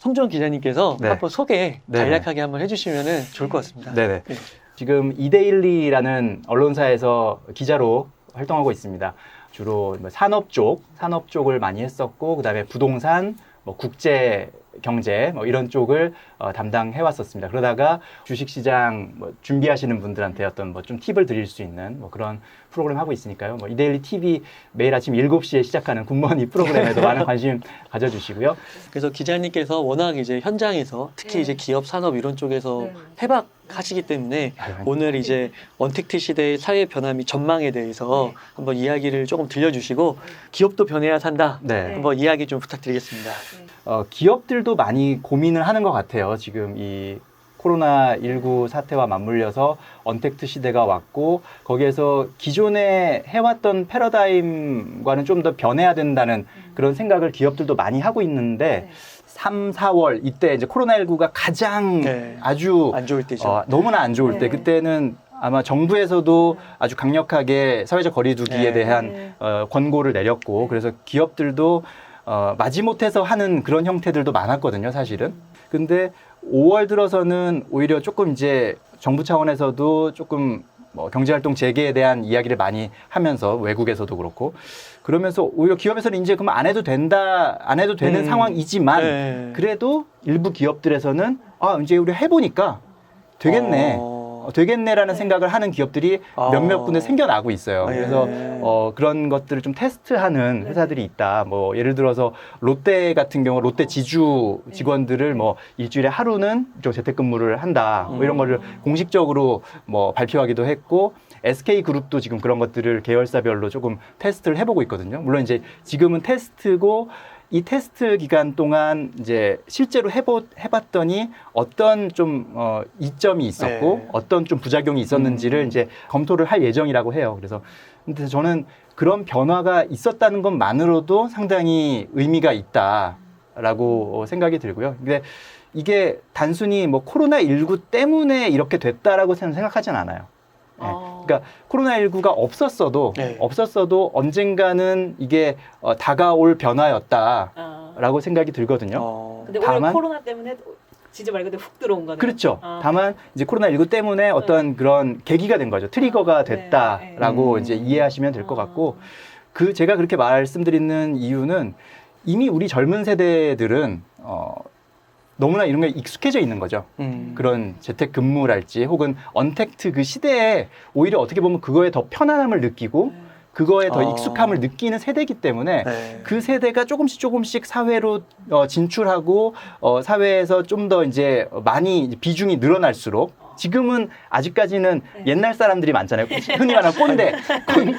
송지원 기자님께서 네. 한번 소개 네. 간략하게 한번 해주시면 좋을 것 같습니다. 네네. 네. 지금 이데일리라는 언론사에서 기자로 활동하고 있습니다. 주로 뭐 산업 쪽을 많이 했었고, 그다음에 부동산, 뭐 국제 경제 뭐 이런 쪽을 담당해 왔었습니다. 그러다가 주식시장 뭐 준비하시는 분들한테 어떤 뭐 좀 팁을 드릴 수 있는 뭐 그런 프로그램 하고 있으니까요. 뭐 이데일리 TV 매일 아침 7시에 시작하는 굿모닝 프로그램에도 많은 관심 가져주시고요. 그래서 기자님께서 워낙 이제 현장에서 특히 네. 이제 기업 산업 이런 쪽에서 네. 해박하시기 때문에 아유, 오늘 이제 언택트 시대의 사회 변화 및 전망에 대해서 네. 한번 이야기를 조금 들려주시고 기업도 변해야 산다. 네. 한번 이야기 좀 부탁드리겠습니다. 기업들도 많이 고민을 하는 것 같아요. 지금 이 코로나19 사태와 맞물려서 언택트 시대가 왔고, 거기에서 기존에 해왔던 패러다임과는 좀 더 변해야 된다는 그런 생각을 기업들도 많이 하고 있는데, 네. 3, 4월 이때 이제 코로나19가 가장 네. 아주 안 좋을 때죠. 너무나 안 좋을 때, 네. 그때는 아마 정부에서도 아주 강력하게 사회적 거리두기에 네. 대한 네. 권고를 내렸고, 그래서 기업들도 마지못해서 하는 그런 형태들도 많았거든요, 사실은. 근데 5월 들어서는 오히려 조금 이제 정부 차원에서도 조금 뭐 경제활동 재개에 대한 이야기를 많이 하면서, 외국에서도 그렇고, 그러면서 오히려 기업에서는 이제 그럼 안 해도 되는 상황이지만, 네. 그래도 일부 기업들에서는 이제 우리 해보니까 되겠네라는 네. 생각을 하는 기업들이 몇몇 군데 생겨나고 있어요. 예. 그래서 그런 것들을 좀 테스트하는 네. 회사들이 있다. 뭐 예를 들어서 롯데 같은 경우 롯데 지주 직원들을 뭐 일주일에 하루는 좀 재택근무를 한다. 뭐 이런 거를 공식적으로 뭐 발표하기도 했고, SK 그룹도 지금 그런 것들을 계열사별로 조금 테스트를 해보고 있거든요. 물론 이제 지금은 테스트고, 이 테스트 기간 동안 이제 실제로 해봤더니 어떤 좀 이점이 있었고, 네. 어떤 좀 부작용이 있었는지를 이제 검토를 할 예정이라고 해요. 그래서 근데 저는 그런 변화가 있었다는 것만으로도 상당히 의미가 있다라고 생각이 들고요. 근데 이게 단순히 뭐 코로나19 때문에 이렇게 됐다라고 생각하진 않아요. 네. 그러니까 코로나19가 없었어도 언젠가는 이게 다가올 변화였다라고 생각이 들거든요. 근데 오히려 코로나 때문에 진짜 말 그대로 훅 들어온 거네요. 그렇죠. 다만 이제 코로나19 때문에 어떤 그런 계기가 된 거죠. 트리거가 됐다라고 이제 이해하시면 될 것 같고, 제가 그렇게 말씀드리는 이유는 이미 우리 젊은 세대들은 너무나 이런 게 익숙해져 있는 거죠. 그런 재택근무랄지 혹은 언택트 그 시대에 오히려 어떻게 보면 그거에 더 편안함을 느끼고 그거에 더 익숙함을 느끼는 세대이기 때문에 네. 그 세대가 조금씩 사회로 진출하고 사회에서 좀 더 이제 많이 비중이 늘어날수록, 지금은 아직까지는 옛날 사람들이 많잖아요. 흔히 말하는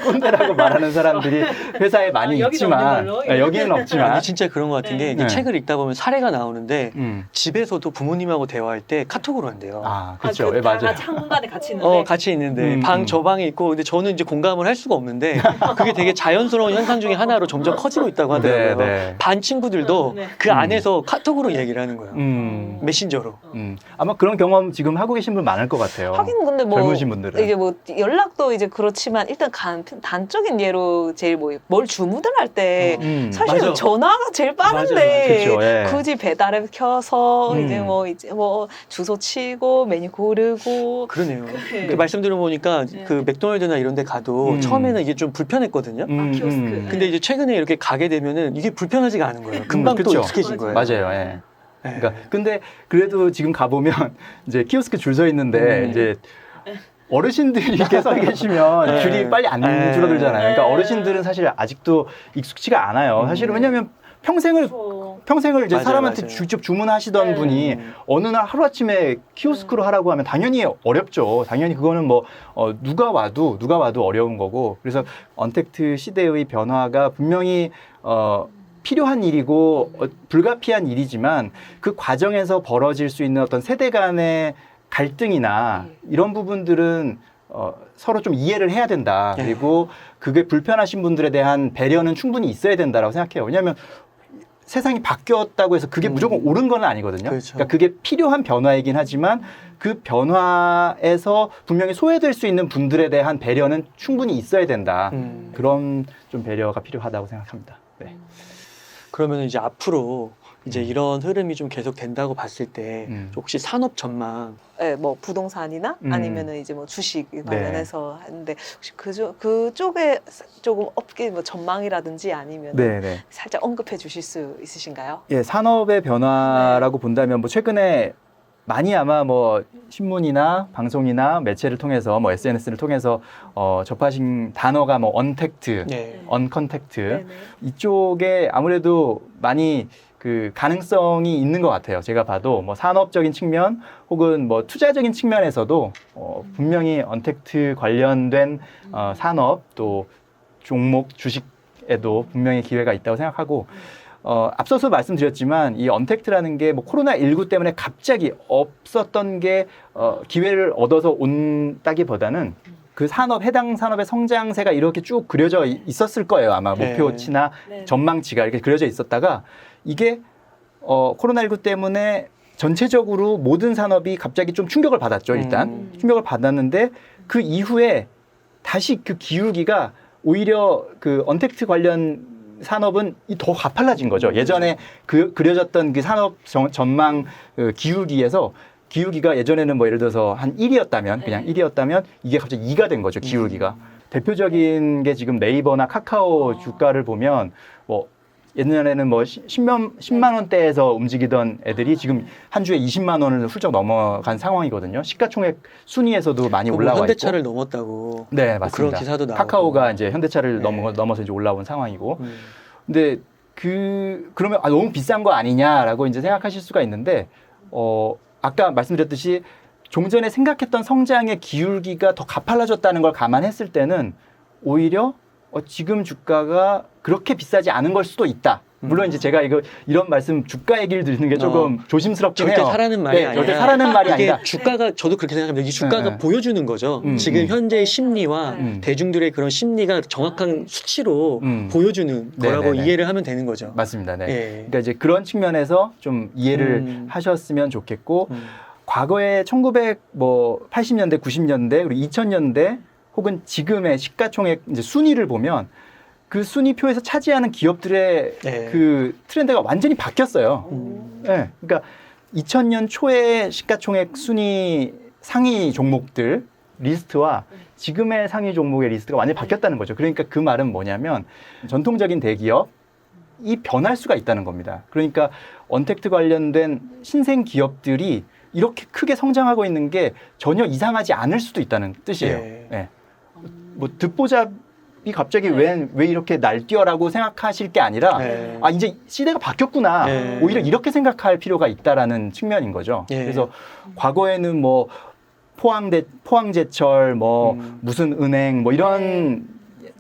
꼰대라고 말하는 사람들이 회사에 많이 있지만, 여기는 없지만. 아니, 진짜 그런 것 같은 게 이게 네. 책을 읽다 보면 사례가 나오는데 집에서도 부모님하고 대화할 때 카톡으로 한대요. 그렇죠. 다 맞아요. 같이 한 공간에 같이 있는데. 같이 있는데 방 저 방에 있고, 근데 저는 이제 공감을 할 수가 없는데 그게 되게 자연스러운 현상 중에 하나로 점점 커지고 있다고 하더라고요. 네. 반 친구들도 네. 그 안에서 카톡으로 얘기를 하는 거예요. 메신저로. 아마 그런 경험 지금 하고 계신 분 많을 것 같아요. 하긴 근데 뭐 젊으신 분들은. 이게 뭐 연락도 이제 그렇지만 일단 단적인 예로 제일 뭘 주문을 할 때 사실 맞아. 전화가 제일 빠른데 맞아. 그쵸, 예. 굳이 배달앱 켜서 이제 뭐 주소 치고 메뉴 고르고 그러네요. 네. 그 말씀 들어보니까 네. 그 맥도날드나 이런 데 가도 처음에는 이게 좀 불편했거든요. 키오스크. 근데 이제 최근에 이렇게 가게 되면은 이게 불편하지가 않은 거예요. 금방 또 그쵸. 익숙해진 거예요. 맞아요. 예. 네. 그러니까 근데 그래도 지금 가보면 이제 키오스크 줄 서 있는데 이제 어르신들이 이렇게 서 계시면 네. 줄이 빨리 안 네. 줄어들잖아요. 그러니까 어르신들은 사실 아직도 익숙치가 않아요. 사실은 왜냐하면 평생을 이제 맞아요, 사람한테 맞아요. 직접 주문하시던 네. 분이 어느 날 하루아침에 키오스크로 하라고 하면 당연히 어렵죠. 당연히 그거는 뭐 누가 와도 어려운 거고. 그래서 언택트 시대의 변화가 분명히 필요한 일이고 불가피한 일이지만, 그 과정에서 벌어질 수 있는 어떤 세대 간의 갈등이나 이런 부분들은 서로 좀 이해를 해야 된다. 그리고 그게 불편하신 분들에 대한 배려는 충분히 있어야 된다라고 생각해요. 왜냐하면 세상이 바뀌었다고 해서 그게 무조건 옳은 건 아니거든요. 그렇죠. 그러니까 그게 필요한 변화이긴 하지만 그 변화에서 분명히 소외될 수 있는 분들에 대한 배려는 충분히 있어야 된다. 그런 좀 배려가 필요하다고 생각합니다. 네. 그러면 이제 앞으로 이제 이런 흐름이 좀 계속 된다고 봤을 때 혹시 산업 전망 네, 뭐 부동산이나 아니면은 이제 뭐 주식 관련해서 했는데 혹시 그쪽에 조금 업계 뭐 전망이라든지 아니면 네, 네. 살짝 언급해 주실 수 있으신가요? 예, 산업의 변화라고 본다면 뭐 최근에 많이 아마 뭐 신문이나 방송이나 매체를 통해서 뭐 SNS를 통해서 접하신 단어가 뭐 언택트, 네. 언컨택트 네네. 이쪽에 아무래도 많이 그 가능성이 있는 것 같아요. 제가 봐도 뭐 산업적인 측면 혹은 뭐 투자적인 측면에서도 분명히 언택트 관련된 산업 또 종목 주식에도 분명히 기회가 있다고 생각하고 앞서서 말씀드렸지만 이 언택트라는 게 뭐 코로나19 때문에 갑자기 없었던 게 기회를 얻어서 온다기보다는 그 산업, 해당 산업의 성장세가 이렇게 쭉 그려져 있었을 거예요. 아마 네. 목표치나 네. 전망치가 이렇게 그려져 있었다가 이게 코로나19 때문에 전체적으로 모든 산업이 갑자기 좀 충격을 받았죠. 일단 충격을 받았는데 그 이후에 다시 그 기울기가 오히려 그 언택트 관련 산업은 더 가팔라진 거죠. 예전에 그려졌던 그 산업 전망 기울기에서 기울기가 예전에는 뭐 예를 들어서 한 1이었다면 그냥 1이었다면 이게 갑자기 2가 된 거죠. 기울기가. 대표적인 게 지금 네이버나 카카오 주가를 보면 뭐 옛날에는 뭐 10만 원대에서 움직이던 애들이 지금 한 주에 20만 원을 훌쩍 넘어간 상황이거든요. 시가총액 순위에서도 많이 올라와 있고. 현대차를 넘었다고. 네, 뭐 맞습니다. 그런 기사도 나오고. 카카오가 이제 현대차를 네. 넘어서 이제 올라온 상황이고. 근데 그러면 너무 비싼 거 아니냐라고 이제 생각하실 수가 있는데 아까 말씀드렸듯이 종전에 생각했던 성장의 기울기가 더 가팔라졌다는 걸 감안했을 때는 오히려 지금 주가가 그렇게 비싸지 않은 걸 수도 있다. 물론 이제 제가 이런 말씀 주가 얘기를 드리는 게 조금 조심스럽긴 절대 해요. 사라는 말이 아니라 절대 사라는 말이 이게 아니라 주가가 저도 그렇게 생각합니다. 이 주가가 네. 보여주는 거죠. 지금 현재의 심리와 대중들의 그런 심리가 정확한 수치로 보여주는 거라고 네네네. 이해를 하면 되는 거죠. 맞습니다. 네. 예. 그러니까 이제 그런 측면에서 좀 이해를 하셨으면 좋겠고 과거에 1980년대, 90년대, 그리고 2000년대 혹은 지금의 시가총액 이제 순위를 보면 그 순위표에서 차지하는 기업들의 네. 그 트렌드가 완전히 바뀌었어요. 네. 그러니까 2000년 초에 시가총액 순위 상위 종목들 리스트와 지금의 상위 종목의 리스트가 완전히 바뀌었다는 거죠. 그러니까 그 말은 뭐냐면 전통적인 대기업이 변할 수가 있다는 겁니다. 그러니까 언택트 관련된 신생 기업들이 이렇게 크게 성장하고 있는 게 전혀 이상하지 않을 수도 있다는 뜻이에요. 네. 네. 뭐 듣보잡이 갑자기 왜 이렇게 날뛰어라고 생각하실 게 아니라 네. 이제 시대가 바뀌었구나. 네. 오히려 이렇게 생각할 필요가 있다라는 측면인 거죠. 네. 그래서 과거에는 뭐 포항제철 뭐 무슨 은행 뭐 이런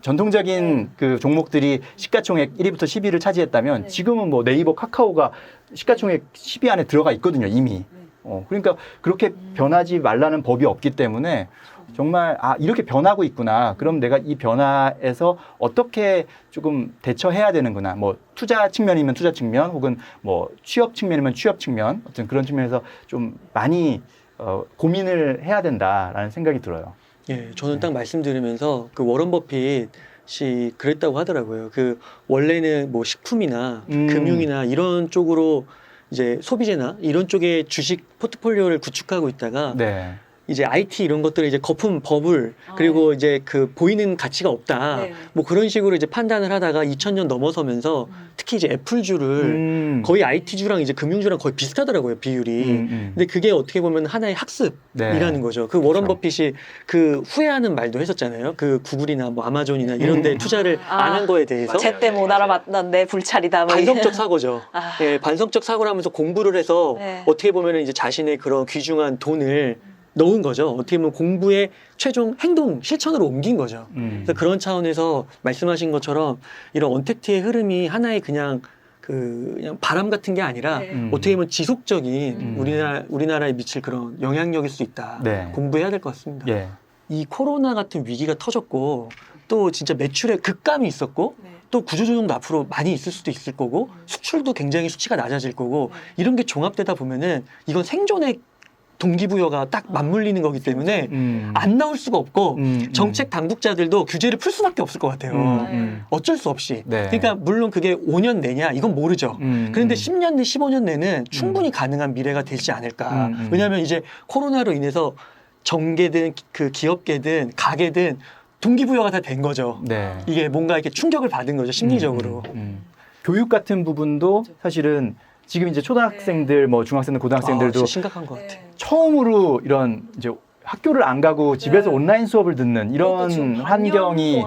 전통적인 그 종목들이 시가총액 1위부터 10위를 차지했다면 지금은 뭐 네이버, 카카오가 시가총액 10위 안에 들어가 있거든요, 이미. 그러니까 그렇게 변하지 말라는 법이 없기 때문에 정말 이렇게 변하고 있구나. 그럼 내가 이 변화에서 어떻게 조금 대처해야 되는구나. 뭐 투자 측면이면 투자 측면, 혹은 뭐 취업 측면이면 취업 측면, 어떤 그런 측면에서 좀 많이 고민을 해야 된다라는 생각이 들어요. 예, 저는 딱 말씀드리면서 그 워런 버핏이 그랬다고 하더라고요. 그 원래는 뭐 식품이나 금융이나 이런 쪽으로 이제 소비재나 이런 쪽에 주식 포트폴리오를 구축하고 있다가 네. 이제 IT 이런 것들을 이제 거품 버블 그리고 이제 그 보이는 가치가 없다 네. 뭐 그런 식으로 이제 판단을 하다가 2000년 넘어서면서 특히 이제 애플주를 거의 IT주랑 이제 금융주랑 거의 비슷하더라고요, 비율이. 근데 그게 어떻게 보면 하나의 학습이라는 네. 거죠. 그 워런 그렇죠. 버핏이 그 후회하는 말도 했었잖아요. 그 구글이나 뭐 아마존이나 이런 데 투자를 안 한 거에 대해서 제때 못 알아봤던 내 불찰이다. 뭐 반성적 사고죠. 예, 반성적 사고를 하면서 공부를 해서 네. 어떻게 보면 이제 자신의 그런 귀중한 돈을 넣은 거죠. 어떻게 보면 공부의 최종 행동, 실천으로 옮긴 거죠. 그래서 그런 차원에서 말씀하신 것처럼 이런 언택트의 흐름이 하나의 그냥 그냥 바람 같은 게 아니라 어떻게 보면 지속적인 우리나라에 미칠 그런 영향력일 수 있다. 네. 공부해야 될 것 같습니다. 예. 이 코로나 같은 위기가 터졌고 또 진짜 매출에 극감이 있었고 네. 또 구조조정도 앞으로 많이 있을 수도 있을 거고 수출도 굉장히 수치가 낮아질 거고 이런 게 종합되다 보면은 이건 생존의 동기부여가 딱 맞물리는 거기 때문에 안 나올 수가 없고 정책 당국자들도 규제를 풀 수밖에 없을 것 같아요. 어쩔 수 없이. 네. 그러니까 물론 그게 5년 내냐 이건 모르죠. 그런데 10년 내 15년 내는 충분히 가능한 미래가 되지 않을까. 왜냐하면 이제 코로나로 인해서 정계든 그 기업계든 가게든 동기부여가 다 된 거죠. 네. 이게 뭔가 이렇게 충격을 받은 거죠, 심리적으로. 교육 같은 부분도 사실은 지금 이제 초등학생들, 뭐 중학생들, 고등학생들도 진짜 심각한 것 같아. 처음으로 이런 이제 학교를 안 가고 집에서 온라인 수업을 듣는 이런 환경이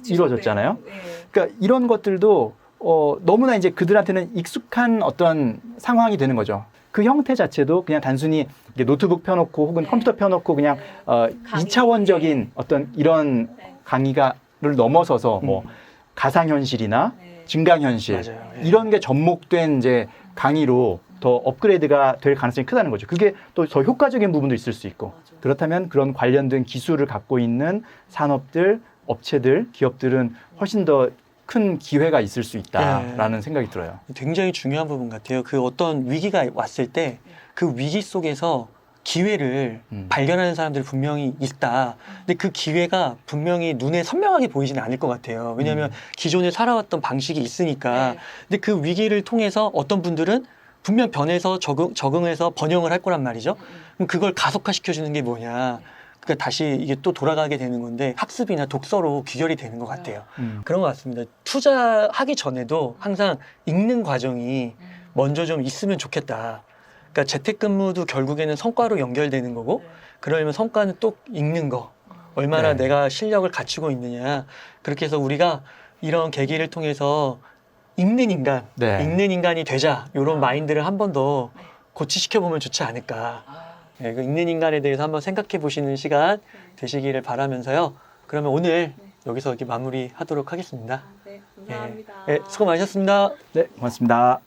이루어졌잖아요. 그러니까 이런 것들도 너무나 이제 그들한테는 익숙한 어떤 상황이 되는 거죠. 그 형태 자체도 그냥 단순히 이렇게 노트북 펴놓고 혹은 컴퓨터 펴놓고 그냥 강의. 2차원적인 어떤 이런 강의가를 넘어서서 뭐 가상현실이나 증강현실 맞아요. 예. 이런 게 접목된 이제 강의로 더 업그레이드가 될 가능성이 크다는 거죠. 그게 또 더 효과적인 부분도 있을 수 있고 그렇다면 그런 관련된 기술을 갖고 있는 산업들, 업체들, 기업들은 훨씬 더 큰 기회가 있을 수 있다라는 생각이 들어요. 굉장히 중요한 부분 같아요. 그 어떤 위기가 왔을 때 그 위기 속에서 기회를 발견하는 사람들이 분명히 있다. 근데 그 기회가 분명히 눈에 선명하게 보이지는 않을 것 같아요. 왜냐하면 기존에 살아왔던 방식이 있으니까. 근데 그 위기를 통해서 어떤 분들은 분명 변해서 적응해서 번영을 할 거란 말이죠. 그럼 그걸 가속화시켜주는 게 뭐냐. 그러니까 다시 이게 또 돌아가게 되는 건데 학습이나 독서로 귀결이 되는 것 같아요. 그런 것 같습니다. 투자하기 전에도 항상 읽는 과정이 먼저 좀 있으면 좋겠다. 그러니까 재택근무도 결국에는 성과로 연결되는 거고 그러려면 성과는 또 읽는 거. 얼마나 네. 내가 실력을 갖추고 있느냐. 그렇게 해서 우리가 이런 계기를 통해서 읽는 인간, 네. 읽는 인간이 되자. 이런 마인드를 한 번 더 고치시켜보면 좋지 않을까. 네, 그 읽는 인간에 대해서 한번 생각해 보시는 시간 되시기를 바라면서요. 그러면 오늘 여기서 이렇게 마무리하도록 하겠습니다. 네, 감사합니다. 네, 수고 많으셨습니다. 네, 고맙습니다.